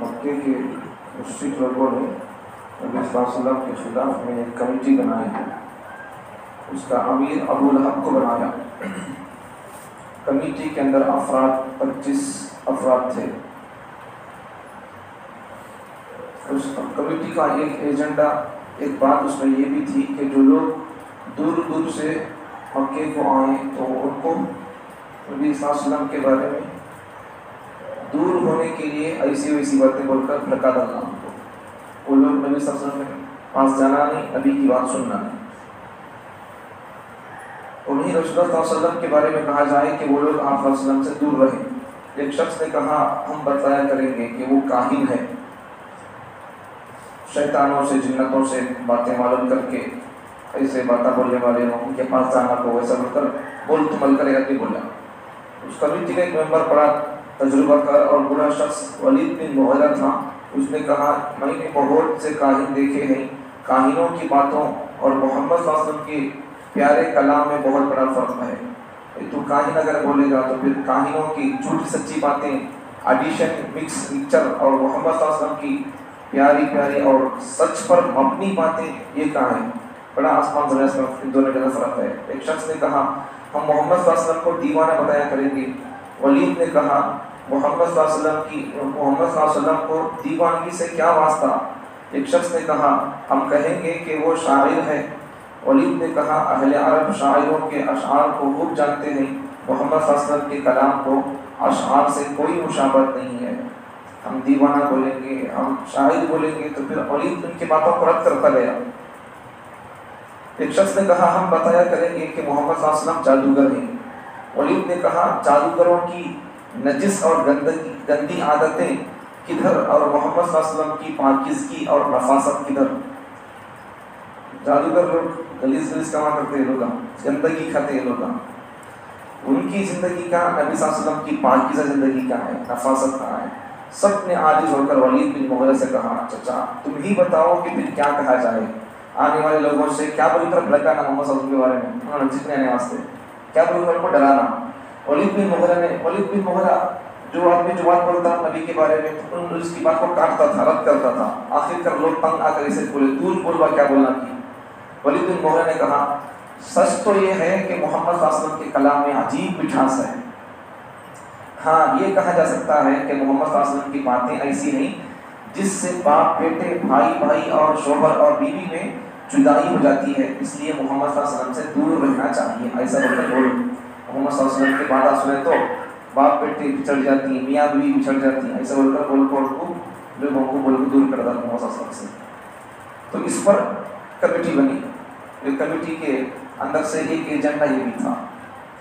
مکے کے مشرک لوگوں نے نبی صلی اللہ علیہ وسلم کے خلاف میں ایک کمیٹی بنائی ہے. اس کا امیر ابو لہب کو بنایا. کمیٹی کے اندر 25 افراد تھے. اس کمیٹی کا ایک ایجنڈا، ایک بات اس میں یہ بھی تھی کہ جو لوگ دور دور سے مکے کو آئیں تو ان کو نبی صلی اللہ علیہ وسلم کے بارے میں دور ہونے کے لیے ایسی ویسی باتیں بول کر بھڑکا ڈالنا ان کو. وہ لوگ نبی صلی اللہ علیہ وسلم کے پاس جانا نہیں، نبی کی بات سننا نہیں. انہیں رسول اللہ صلی اللہ علیہ وسلم کے بارے میں کہا جائے کہ وہ لوگ آپ صلی اللہ علیہ وسلم سے دور رہیں. ایک شخص نے کہا ہم بتایا کریں گے کہ وہ کاہن ہے، شیطانوں سے جنتوں سے باتیں معلوم کر کے ایسے باتیں بولنے والے لوگوں کے پاس جانا کو ویسا بول کر بول تو مل کرے گا کہ بولا. اس کمیٹی کا ایک ممبر بڑا تجربہ کار اور برا شخص ولید بن مغیرہ تھا. اس نے کہا میں نے بہت سے کاہن دیکھے ہیں، کاہنوں کی باتوں اور محمد صلی اللہ علیہ وسلم کے پیارے کلام میں بہت بڑا فرق ہے. تو کاہن اگر بولے گا تو پھر کاہنوں کی جھوٹی سچی باتیں، ایڈیشن، مکس، مکسچر اور محمد صلی اللہ علیہ وسلم کی پیاری پیاری اور سچ پر مبنی باتیں، یہ کہاں ہے؟ بڑا آسمان زمین میں دونوں جگہ فرق ہے. ایک شخص نے کہا ہم محمد صلی اللہ علیہ وسلم کو دیوانہ بتایا کریں گے. ولید نے کہا محمد صلی اللہ علیہ وسلم کو دیوانگی سے کیا واسطہ؟ ایک شخص نے کہا ہم کہیں گے کہ وہ شاعر ہے. ولید نے کہا اہل عرب شاعروں کے اشعار کو خوب جانتے ہیں، محمد صلی اللہ علیہ وسلم کے کلام کو اشعار سے کوئی مشابہت نہیں ہے. ہم دیوانہ بولیں گے، ہم شاعر بولیں گے. تو پھر ولید ان کی باتوں کو رد کرتا گیا. ایک شخص نے کہا ہم بتایا کریں گے کہ محمد صلی اللہ علیہ وسلم جادوگر ہیں. ولید نے کہا جادوگروں کی نجس اور گندی عادتیں کدھر اور محمد صلی اللہ علیہ وسلم کی پاکیزگی اور نفاست کدھر؟ جادوگر لوگ گلیز کما کرتے ہیں، لوگ گندگی کھاتے ہیں. لوگ ان کی زندگی کا، نبی صلی اللہ علیہ وسلم کی پاکیزہ زندگی کا ہے، نفاست کا ہے. سب نے عاجز ہو کر ولید بن مغیرہ سے کہا چچا تم ہی بتاؤ کہ پھر کیا کہا جائے؟ آنے والے لوگوں سے کیا بول کر بھڑکانا محمد صلی اللہ علیہ وسلم کے بارے میں، انہوں نے جتنے آنے واسطے کیا بول کر ان کو ڈرانا. ولید بن مغیرہ جو آدمی جو بات بولتا نبی کے بارے میں ان اس کی بات کو کاٹتا تھا، رد کرتا تھا. آخر کر لوگ تنگ آ کر اسے بولے دور بولوا کیا بولنا کی. ولید بن مغیرہ نے کہا سچ تو یہ ہے کہ محمد صلی اللہ علیہ وسلم کے کلام میں عجیب مٹھاس ہے. ہاں یہ کہا جا سکتا ہے کہ محمد صلی اللہ علیہ وسلم کی باتیں ایسی نہیں جس سے باپ بیٹے، بھائی بھائی اور شوہر اور بیوی میں جدائی ہو جاتی ہے، اس لیے محمد صلی اللہ علیہ وسلم سے دور رہنا چاہیے. ایسا بول کر بول محمد صلی اللہ علیہ وسلم کی بات سنے تو باپ بیٹے بچھڑ جاتی ہیں، میاں بیوی بچھڑ جاتی ہیں. ایسا بول کر بول کو لوگوں کو بول کے دور کر دیتا محمد صلی اللہ علیہ وسلم سے. تو اس پر کمیٹی بنی. یہ کمیٹی کے اندر سے ایک ایجنڈا یہ بھی تھا.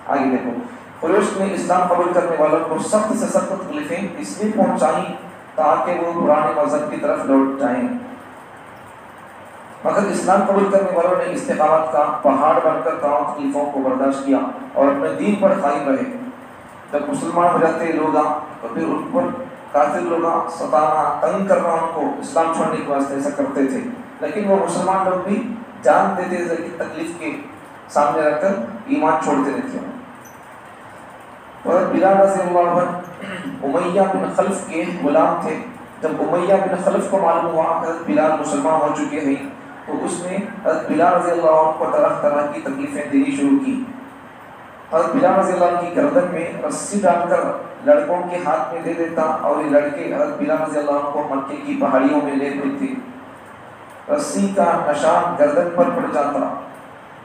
آگے دیکھو قریش نے اسلام قبول کرنے والوں کو سخت سے سخت تکلیفیں اس لیے پہنچائیں تاکہ وہ پرانے مذہب کی طرف لوٹ جائیں، مگر اسلام قبول کرنے والوں نے استقامت کا پہاڑ بن کر تمام تکلیفوں کو برداشت کیا اور اپنے دین پر قائم رہے. جب مسلمان ہو جاتے لوگ تو پھر ان پر کافر لوگ ستانا، تنگ کرنا، ان کو اسلام چھوڑنے کے واسطے ایسا کرتے تھے. لیکن وہ مسلمان لوگ بھی جان دیتے تھے کہ تکلیف کے سامنے رکھ کر ایمان چھوڑتے نہیں تھے. اور بلال رضی اللہ عنہ امیہ بن خلف کے غلام تھے. جب امیہ بن خلف کو معلوم ہوا کہ حضرت بلال مسلمان ہو چکے ہیں تو اس نے حضرت بلال رضی اللہ عنہ کو طرح طرح کی تکلیفیں دینی شروع کی. حضرت بلال رضی اللہ عنہ کی گردن میں رسی ڈال کر لڑکوں کے ہاتھ میں دے دیتا اور یہ لڑکے حضرت بلال رضی اللہ عنہ کو مکے کی پہاڑیوں میں لے گئے تھے. رسی کا نشان گردن پر پڑ جاتا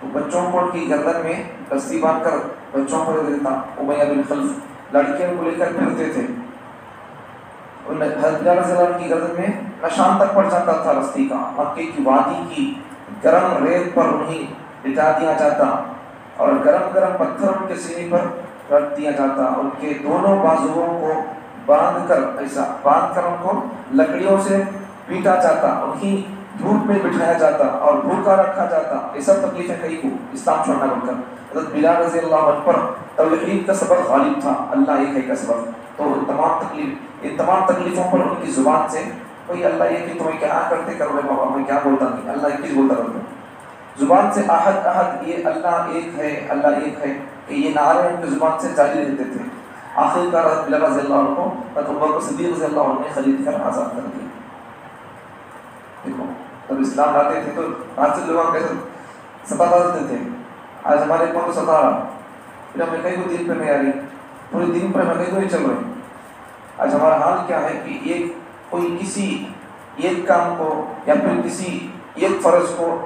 تو بچوں کو ان کی گردن میں رسی باندھ کر بچوں کو دے دیتا. امیہ بن خلف لڑکیوں کو لے کر پھرتے تھے. حضرت بلال رضی اللہ عنہ کی گردن میں نشان تک پڑ جاتا تھا رسی کا. مکے کی وادی کی گرم ریت پر انہیں لٹا دیا جاتا اور گرم گرم پتھر ان کے سینے پر رکھ دیا جاتا. ان کے دونوں بازوؤں کو باندھ کر ان کو لکڑیوں سے پیٹا جاتا، انہیں دھوپ میں بٹھایا جاتا اور بھوکا رکھا جاتا. یہ سب تکلیفیں کئی کو اسلام چھوڑنا بول کر. حضرت بلال رضی اللہ عنہ پر توحید کا سبق غالب تھا، اللہ ایک ہے کا سبق. تو ان تمام تکلیفوں پر ان کی زبان سے کوئی اللہ یہ کہ تمہیں کیا کرتے کرو بابا، میں کیا بولتا نہیں، اللہ ایک چیز بولتا رہتا. زبان سے احد احد، یہ اللہ ایک ہے، اللہ ایک ہے، کہ یہ نعرے ان کی زبان سے جاری رہتے تھے. آخر کار حضرت بلال رضی اللہ عنہ کو حضرت ابوبکر صدیق رضی اللہ عنہ نے خرید کر آزاد کر دیا. دیکھو جب اسلام لاتے تھے تو آج سے لوگ کیسے ستا دیتے تھے. آج ہمارے کو ستا رہا، پھر ہمیں کہیں کو دین پہ نہیں آ رہی، پورے دین پر ہمیں کہیں کو نہیں چل رہے. آج ہمارا حال کیا ہے کہ ایک کوئی کسی ایک کام کو یا پھر کسی ایک فرض کو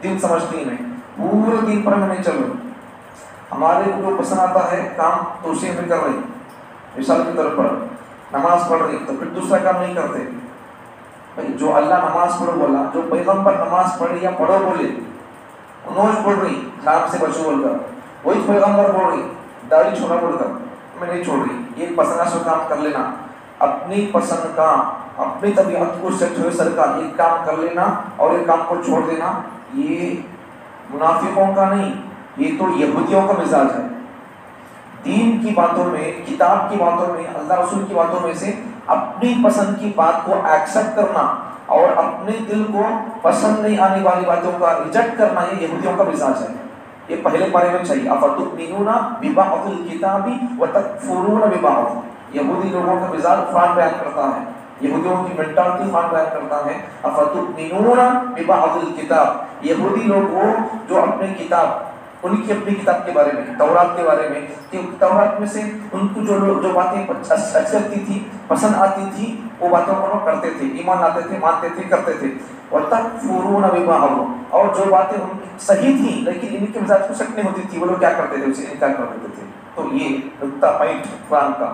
دین سمجھتے ہی نہیں، پورے دین پر ہمیں نہیں چل رہے. ہمارے کو جو پسند آتا ہے کام تو اسے ہمیں کر رہے. مثال کے طور پر نماز پڑھ رہی تو پھر دوسرا کام نہیں کرتے. بھائی جو اللہ نماز پڑھو بولا، جو پیغمبر نماز پڑھے یا پڑھو بولے، نوز پڑھ رہی حرام سے بچو بول کر، وہی پیغمبر بول رہی داڑھی چھوڑا بول کر میں نہیں چھوڑ رہی. یہ پسند سے کام کر لینا، اپنی پسند کا اپنی طبیعت کو سیٹ ہوئے سر کا ایک کام کر لینا اور ایک کام کو چھوڑ دینا، یہ منافقوں کا نہیں، یہ تو یہودیوں کا مزاج ہے. دین کی باتوں میں، کتاب کی باتوں میں، اللہ رسول کی باتوں میں سے اپنی پسند کی بات کو ایکسپٹ کرنا اور اپنے دل کو پسند نہیں آنے والی باتوں کا ریجیکٹ کرنا، یہ یہودیوں کا مزاج ہے. یہ پہلے پارے میں چاہیے. افتؤمنون ببعض الکتاب وتکفرون ببعض. یہودی لوگوں کا مزاج قرآن بیان کرتا ہے، یہودیوں کی مینٹالٹی قرآن بیان کرتا ہے. افتؤمنون ببعض الکتاب، یہودی لوگ وہ جو اپنے کتاب، ان کی اپنی کتاب کے بارے میں، تورات کے بارے میں، کہ تورات میں سے ان کو جو باتیں اچھی لگتی تھی، پسند آتی تھی، وہ باتوں کو وہ کرتے تھے، ایمان لاتے تھے، مانتے تھے، کرتے تھے. وَتَكْفُرُونَ بِبَعْضٍ، اور جو باتیں ان کی صحیح تھیں لیکن ان کے مزاج کو سٹ نہیں ہوتی تھی، وہ لوگ کیا کرتے تھے؟ اسے انکار کر دیتے تھے. تو یہ نقطہ پوائنٹ قرآن کا،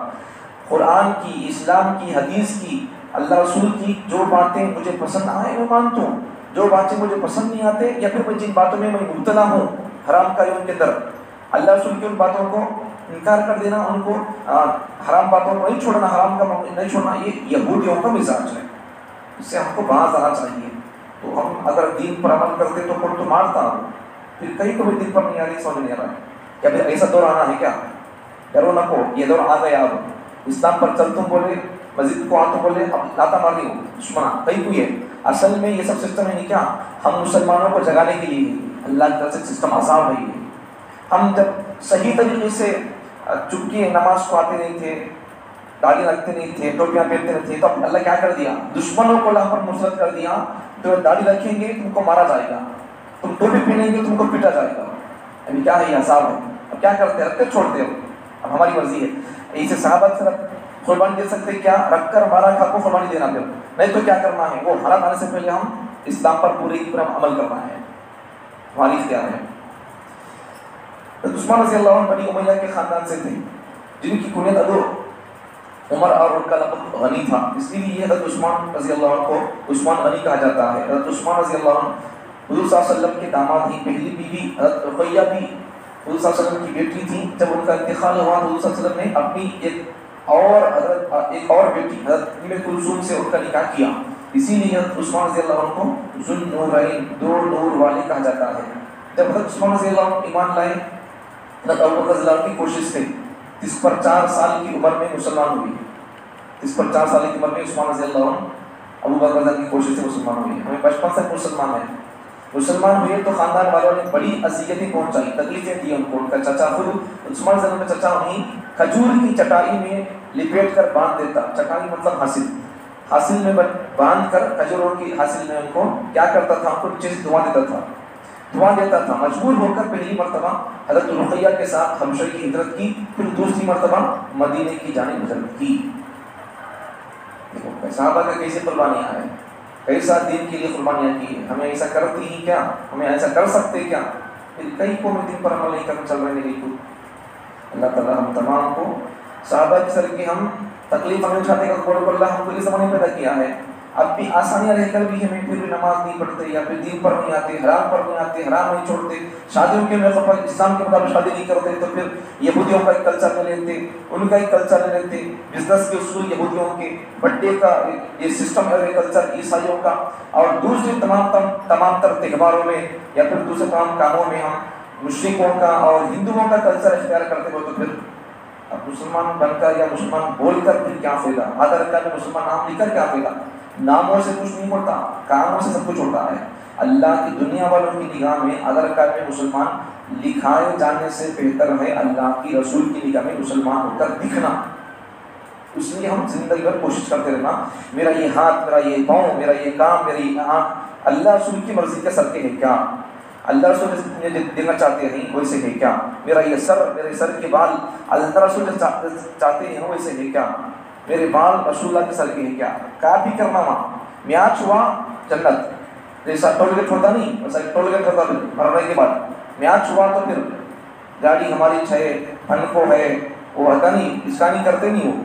قرآن کی، اسلام کی، حدیث کی، اللہ رسول کی جو باتیں مجھے پسند آئیں میں مانتا ہوں، جو باتیں مجھے پسند نہیں آتے یا پھر میں جن باتوں میں مبتلا ہوں حرام کاریوں کے در، اللہ رسول کی ان باتوں کو انکار کر دینا، ان کو حرام باتوں کو نہیں چھوڑنا، حرام کا نہیں چھوڑنا، یہ یہودیوں کا مزاج ہے. اس سے ہم کو باز آنا چاہیے. تو ہم اگر دین پر عمل کرتے تو کوئی تو مارتا ہوں، پھر کہیں کو بھی دین پر نہیں آ رہی، سمجھ نہیں آ رہا ہے کیا پھر ایسا دور آنا ہے کیا؟ ڈرو نہ کو، یہ دور آ گیا. اب اسلام پر چل تم بولے، مسجد کو آ تو بولے، اب لاتا ماری ہو دشمنا کہیں کوئی ہے. اصل میں یہ سب سسٹم ہے نہیں کیا؟ ہم مسلمانوں کو جگانے کے لیے اللہ کی طرف سے سسٹم آسان ہے. ہم جب صحیح طریقے سے چونکہ نماز کو آتے نہیں تھے، داڑھی رکھتے نہیں تھے، ٹوپیاں پہنتے نہیں تھے، تو اللہ کیا کر دیا؟ دشمنوں کو اللہ پر مسلط کر دیا. تو داڑھی رکھیں گے تم کو مارا جائے گا، تم ٹوپی پہنیں گے تم کو پیٹا جائے گا. ابھی کیا ہے یہ عذاب ہے. اب کیا کرتے ہیں؟ رکھ کر چھوڑتے ہو. اب ہماری مرضی ہے. ایسے صحابہ سے قربانی دے سکتے کیا؟ رکھ کر مارا کھا کو قربانی دینا پھر نہیں تو کیا کرنا ہے؟ وہ حالات آنے سے پہلے ہم اسلام پر پورے کی پورا عمل کرنا ہے. ہماری اختیار ہے. عثمان رضی اللہ عنہ بنی امیہ کے خاندان سے تھے، جن کی کنیت ابو عمر اور ان کا لقب غنی تھا، اس لیے یہ حضرت عثمان رضی اللہ عنہ کو عثمان غنی کہا جاتا ہے. حضرت عثمان رضی اللہ عنہ حضور صلی اللہ علیہ وسلم کے داماد ہی، پہلی بیوی حضرت رقیہ بھی حضور صلی اللہ علیہ وسلم کی بیٹی تھی. جب ان کا انتقال ہوا تو حضور صلی اللہ علیہ وسلم نے اپنی ایک اور بیٹی حضرت ام کلثوم سے ان کا نکاح کیا. اسی لیے حضرت عثمان رضی اللہ عنہ کو ذو النورین، دو نور والے کہا جاتا ہے. جب حضرت عثمان رضی اللہ عنہ ایمان لائے، حضرت ابوبکر رضی اللہ عنہ کی کوشش تھی، 34 سال کی عمر میں مسلمان ہوئی. 34 سال کی عمر میں عثمان رضی اللہ عنہ ابوبکر رضی اللہ کی کوشش سے مسلمان ہوئی. ہمیں بچپن سے مسلمان ہیں. مسلمان ہوئے تو خاندان والوں نے بڑی اذیتیں پہنچائی، تکلیفیں دی ان کو. ان کا چچا خود عثمان رضی اللہ عنہ کا چچا انہیں کھجور کی چٹائی میں لپیٹ کر باندھ دیتا. چٹائی مطلب حاصل میں باندھ کر کھجوروں کی حاصل میں ان کو کیا کرتا تھا؟ ان کو نیچے سے دھواں دیتا تھا. مجبور ہو کر پہلی مرتبہ حضرت رقیہ کے ساتھ حبشہ کی ہجرت کی، پھر دوسری مرتبہ مدینے کی جانب ہجرت کی. دیکھو صحابہ کا کیسے قربانیاں ہیں، کیسا دین کے لیے قربانیاں کی. ہمیں ایسا کرتی ہی کیا؟ ہمیں ایسا کر سکتے کیا؟ پھر کئی قوم دین پر عمل نہیں کرنا چل رہے ہیں. بالکل اللہ تعالیٰ ہم تمام کو صحابہ کی طرح کی ہم تکلیف ہمیں اٹھاتے کا قول اللہ ہم کو اس زمانے پیدا کیا ہے. اب بھی آسانیاں رہ کر بھی ہمیں پھر بھی نماز نہیں پڑھتے، یا پھر دین پر نہیں آتے، حرام پر نہیں آتے، حرام نہیں چھوڑتے، شادیوں کے موقع پر اسلام کے مطابق شادی نہیں کرتے، تو پھر یہودیوں کا ایک کلچر لے لیتے، ان کا ایک کلچر لے لیتے، بزنس کے اصول یہودیوں کے، بڈے کا یہ سسٹم ہے کلچر عیسائیوں کا، اور دوسرے تمام تر تہواروں میں یا پھر دوسرے تمام کاموں میں ہم مشرکوں کا اور ہندوؤں کا کلچر اختیار کرتے ہو. تو پھر اب مسلمان بن کر یا مسلمان بول کر پھر کیا فائدہ؟ آدھار کارڈ میں مسلمان نام لکھ کر کیا فائدہ؟ ناموں سے کچھ نہیں ہوتا، کاموں سے سب کچھ ہوتا ہے. اللہ کی دنیا والوں کی نگاہ میں آدھار کارڈ میں مسلمان لکھائے جانے سے بہتر ہے اللہ کی رسول کی نگاہ میں مسلمان ہو کر دکھنا. اس لیے ہم زندگی بھر کوشش کرتے رہنا میرا یہ ہاتھ، میرا یہ پاؤں، میرا یہ کام، میری یہ آنکھ اللہ رسول کی مرضی کے سر کے ہے کیا؟ اللہ رسول مجھے دینا چاہتے ہیں ویسے ہے کیا؟ میرا یہ سر، میرے سر کے بال اللہ رسول چاہتے ہیں ویسے ہے کیا؟ میرے بال رسول اللہ کے سر کے ہے کیا؟ کافی کرنا وہاں میچ ہوا جنت، جیسا ٹول گیٹ ہوتا نہیں ویسا ٹول گیٹ ہوتا مرنے کے بعد میچ ہوا تو پھر گاڑی ہماری ہے انکو ہے وہ ہوتا نہیں، اس کا نہیں کرتے نہیں، وہ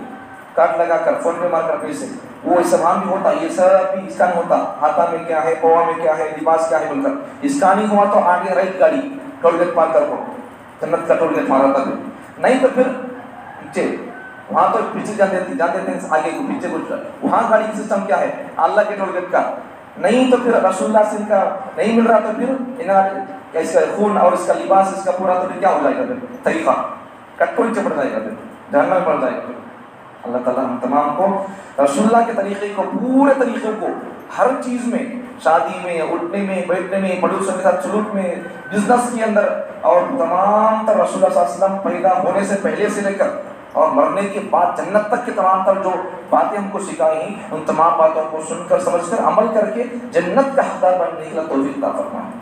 کارڈ لگا کر فون پہ مار کر پیسے وہ اس وہاں بھی ہوتا، یہ سب بھی اس کا نہیں ہوتا. ہاتھا میں کیا ہے، پوا میں کیا ہے، لباس کیا ہے بول کر اس کا نہیں ہوا تو آگے رہی گاڑی ٹول گیٹ پار کر کو جنت کا ٹول گیٹ مارا تھا نہیں تو پھر پیچھے وہاں تو پیچھے جاتے تھے آگے کو پیچھے کو وہاں گاڑی کا سسٹم کیا ہے اللہ کے ٹول گیٹ کا نہیں تو پھر رسول اللہ سے کا نہیں مل رہا تو پھر اس کا خون اور اس کا لباس اس کا پورا تو پھر کیا ہو جائے گا پھر طریقہ کٹوری سے پڑ جائے گا پھر جہنم میں پڑ جائے گا. اللہ تعالیٰ ہم تمام کو رسول اللہ کے طریقے کو پورے طریقے کو ہر چیز میں، شادی میں، اٹھنے میں، بیٹھنے میں، پڑوسیوں کے ساتھ سلوک میں، بزنس کے اندر اور تمام تر رسول اللہ صلی اللہ علیہ وسلم پیدا ہونے سے پہلے سے لے کر اور مرنے کے بعد جنت تک کے تمام تر جو باتیں ہم کو سکھائی ہیں ان تمام باتوں کو سن کر سمجھ کر عمل کر کے جنت کا حقدار بننے کی توفیق عطا فرمائے.